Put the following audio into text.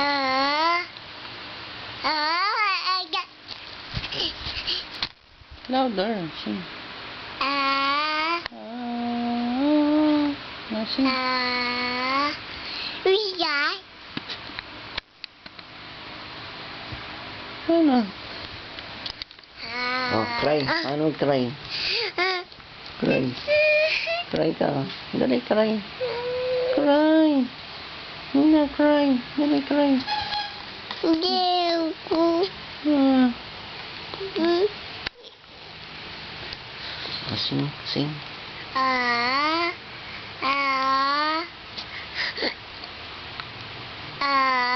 Ah. Ah. Louder. Sing. Ah. Now sing. Ah. Uya. Ano? Ah. Oh, cry. Ano cry? Cry. Cry ka. Dali, cry. Cry. Hindi cry. Dali, cry. Hindi ko. Sing, sing. Ah. Ah. Ah.